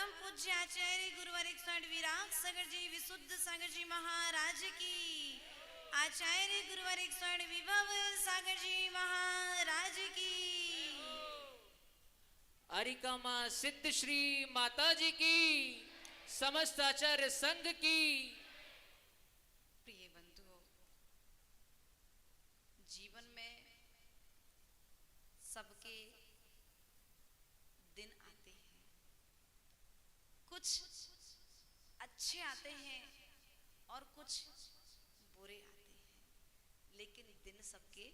परम पूज्य आचार्य गुरुवर 108 विराग सागर जी विशुद्ध सागर जी महाराज की, आचार्य गुरुवर 108 विभव सागर जी महाराज की, अरिकामा सिद्ध श्री माता जी की, समस्त आचार्य संघ की। प्रिय बंधुओं, जीवन में सबके दिन आते हैं, कुछ अच्छे आते हैं और कुछ बुरे आते हैं, लेकिन दिन सबके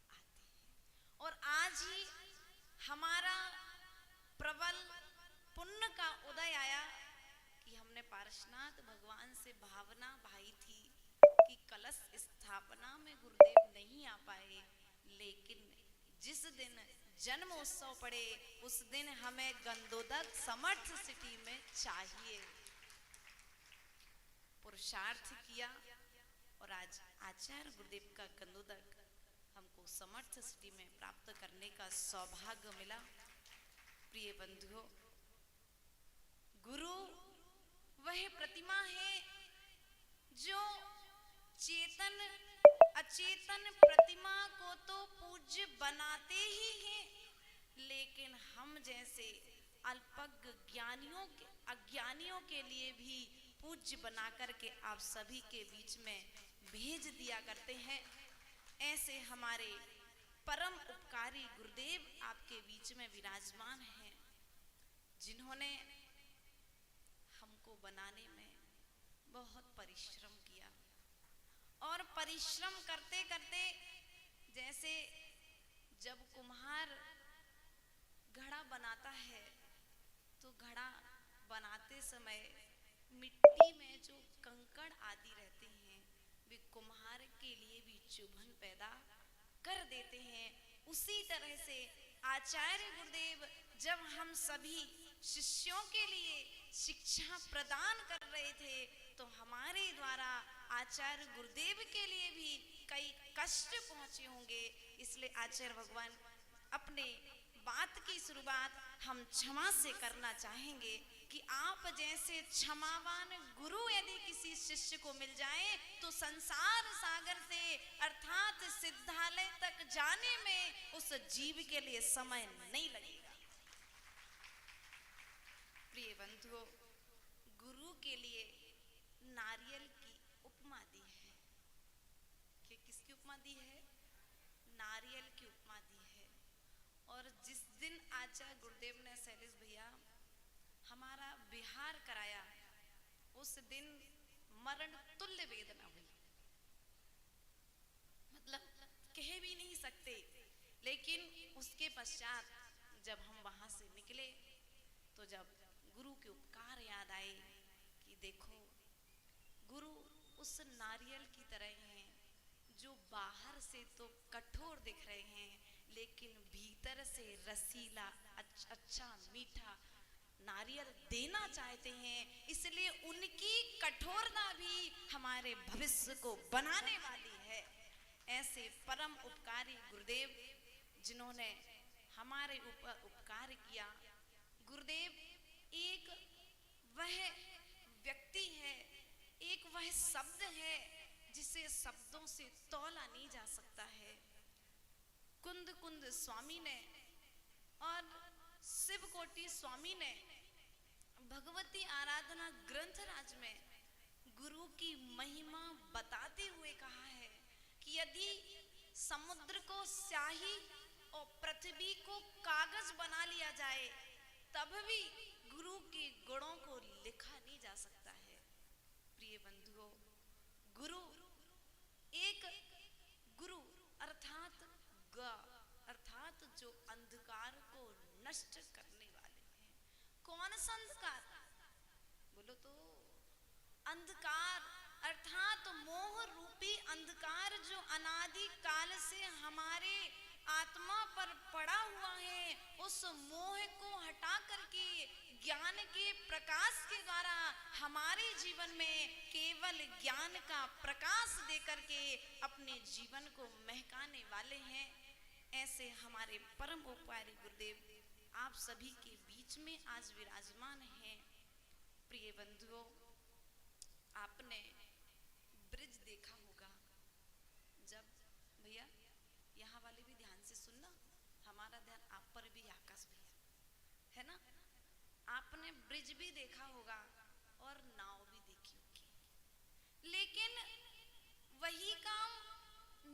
आते हैं। और आज ही हमारा प्रबल पुण्य का उदय आया कि हमने पार्श्वनाथ भगवान से भावना भाई थी कि कलश स्थापना में गुरुदेव नहीं आ पाए, लेकिन जिस दिन जन्मोत्सव पड़े उस दिन हमें गंदोदक समर्थ सिटी में चाहिए। पुरुषार्थ किया और आज आचार्य गुरुदेव का गंदोदक हमको समर्थ सिटी में प्राप्त करने का सौभाग्य मिला। प्रिय बंधुओं, गुरु वह प्रतिमा है जो चेतन अचेतन प्रतिमा को तो पूज्य बनाते ही हैं, लेकिन हम जैसे अल्पज्ञ अज्ञानियों के लिए भी पूज्य बना करके आप सभी के बीच में भेज दिया करते हैं। ऐसे हमारे परम उपकारी गुरुदेव आपके बीच में विराजमान हैं, जिन्होंने हमको बनाने में बहुत परिश्रम किया। और परिश्रम करते करते, जैसे जब कुम्हार घड़ा बनाता है तो घड़ा बनाते समय मिट्टी में जो कंकड़ आदि रहते हैं वे कुम्हार के लिए भी चुभन पैदा कर देते हैं। उसी तरह से आचार्य गुरुदेव जब हम सभी शिष्यों के लिए शिक्षा प्रदान कर रहे थे तो हमारे द्वारा आचार्य गुरुदेव के लिए भी कई कष्ट पहुंचे होंगे। इसलिए आचार्य भगवान अपने बात की शुरुआत हम क्षमा से करना चाहेंगे कि आप जैसे क्षमावान गुरु यदि किसी शिष्य को मिल जाए तो संसार सागर से अर्थात सिद्धालय तक जाने में उस जीव के लिए समय नहीं लगेगा। प्रिय बंधुओं, गुरु के लिए नारियल की उपमा दी है। कि किसकी उपमा दी है? नारियल की उपमा दी है। और जिस दिन आचार्य गुरुदेव ने शैलेश भैया हमारा विहार कराया, उस दिन मरण तुल्य वेदना हुई, मतलब कह भी नहीं सकते। लेकिन उसके पश्चात जब हम वहां से निकले तो जब गुरु के उपकार याद आए कि देखो गुरु उस नारियल की तरह हैं जो बाहर से तो कठोर दिख रहे हैं लेकिन भीतर से रसीला अच्छा मीठा नारियल देना चाहते हैं। इसलिए उनकी कठोरता भी हमारे भविष्य को बनाने वाली है। ऐसे परम उपकारी गुरुदेव जिन्होंने हमारे ऊपर उपकार किया। गुरुदेव एक वह व्यक्ति है, एक वह शब्द है जिसे शब्दों से तौला नहीं जा सकता है। कुंद कुंद स्वामी ने और शिवकोटि स्वामी ने भगवती आराधना ग्रंथराज में गुरु की महिमा बताते हुए कहा है कि यदि समुद्र को स्याही और पृथ्वी को कागज बना लिया जाए तब भी गुरु के गुणों को लिखा नहीं जा सकता है। प्रिय बंधुओं, गुरु एक गुरु अर्थात जो अंधकार को नष्ट करने वाले हैं। कौन सा अंधकार? बोलो तो। अंधकार अर्थात मोह रूपी अंधकार जो अनादि काल से हमारे आत्मा पर पड़ा हुआ है, उस मोह को हटा करके ज्ञान के प्रकाश के द्वारा हमारे जीवन में केवल ज्ञान का प्रकाश दे करके अपने जीवन को महकाने वाले हैं। ऐसे हमारे परम उपकारी गुरुदेव आप सभी के बीच में आज विराजमान हैं। प्रिय बंधुओं, आपने ब्रिज देखा होगा। जब भैया यहाँ वाले भी ध्यान से सुनना, हमारा ध्यान आप पर भी, आकाश भैया, है ना। आपने ब्रिज भी देखा होगा और नाव भी देखी होगी, लेकिन वही काम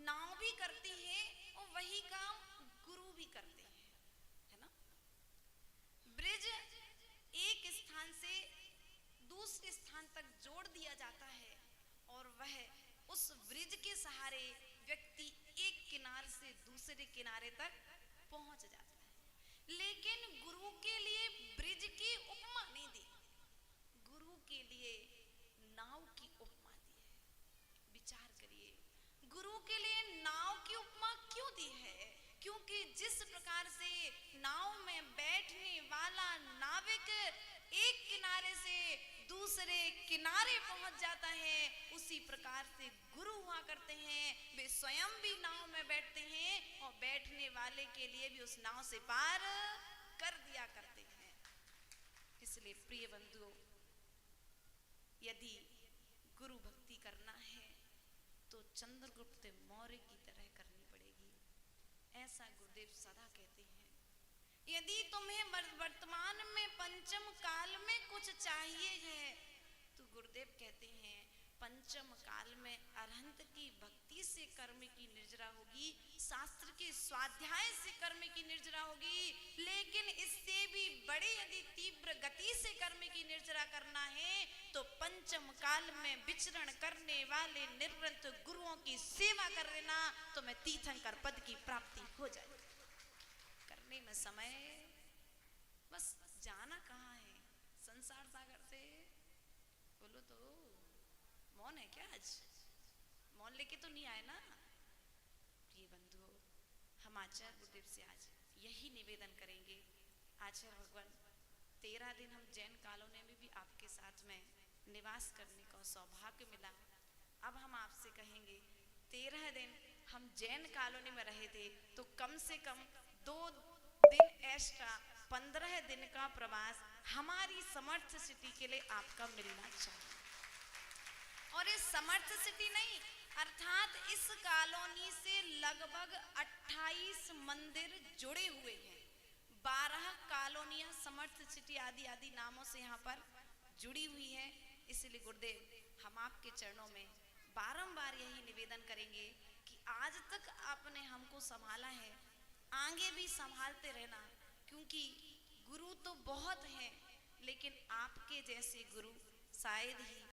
नाव भी करती है और वही काम गुरु भी करते हैं, है ना। ब्रिज एक स्थान से दूसरे स्थान तक जोड़ दिया जाता है और वह उस ब्रिज के सहारे व्यक्ति एक किनारे से दूसरे किनारे तक पहुंच जाता है। लेकिन गुरु के लिए ब्रिज की उपमा नहीं दी, गुरु के लिए नाव की उपमा दी है। विचार करिए, गुरु के लिए नाव की उपमा क्यों दी है? क्योंकि जिस प्रकार से नाव में बैठने वाला नाविक एक किनारे से दूसरे किनारे पहुंच जाता है, उसी प्रकार से गुरु हुआ करते हैं। वे स्वयं भी नाव में बैठते हैं और बैठने वाले के लिए भी उस नाव से पार कर दिया करते हैं। इसलिए प्रिय बंधुओं, यदि गुरु भक्ति करना है तो चंद्रगुप्त मौर्य की तरह करनी पड़ेगी, ऐसा गुरुदेव सदा कहते हैं। यदि तुम्हें वर्तमान में पंचम काल में कुछ चाहिए है तो गुरुदेव कहते हैं पंचम काल में अरहंत की भक्ति से कर्म की निर्जरा होगी, शास्त्र के स्वाध्याय से कर्म की निर्जरा होगी। लेकिन इससे भी बड़े यदि तीव्र गति से कर्म की निर्जरा करना है तो पंचम काल में विचरण करने वाले निवृत्त गुरुओं की सेवा कर लेना, तो मैं तीर्थंकर पद की प्राप्ति हो जाएगी। करने में समय, बस जाना कहाँ है? संसार सागर से। बोलो तो, मौन है क्या? आज मौन लेके तो नहीं आए ना। प्रिय बंधुओं, हम आचार्य गुरुदेव से आज यही निवेदन करेंगे। आचार्य भगवान, 13 दिन हम जैन कॉलोनी में भी आपके साथ में निवास करने का सौभाग्य मिला। अब हम आपसे कहेंगे, 13 दिन हम जैन कॉलोनी में रहे थे तो कम से कम 2 दिन एक्स्ट्रा 15 दिन का प्रवास हमारी समर्थ सिटी के लिए आपका मिलना चाहिए। और इस समर्थ सिटी नहीं, अर्थात इस कॉलोनी से लगभग 28 मंदिर जुड़े हुए हैं। 12 कॉलोनियां समर्थ सिटी आदि आदि नामों से यहाँ पर जुड़ी हुई है। इसलिए गुरुदेव, हम आपके चरणों में बारंबार यही निवेदन करेंगे कि आज तक आपने हमको संभाला है, आगे भी संभालते रहना। क्योंकि गुरु तो बहुत हैं, लेकिन आपके जैसे गुरु शायद ही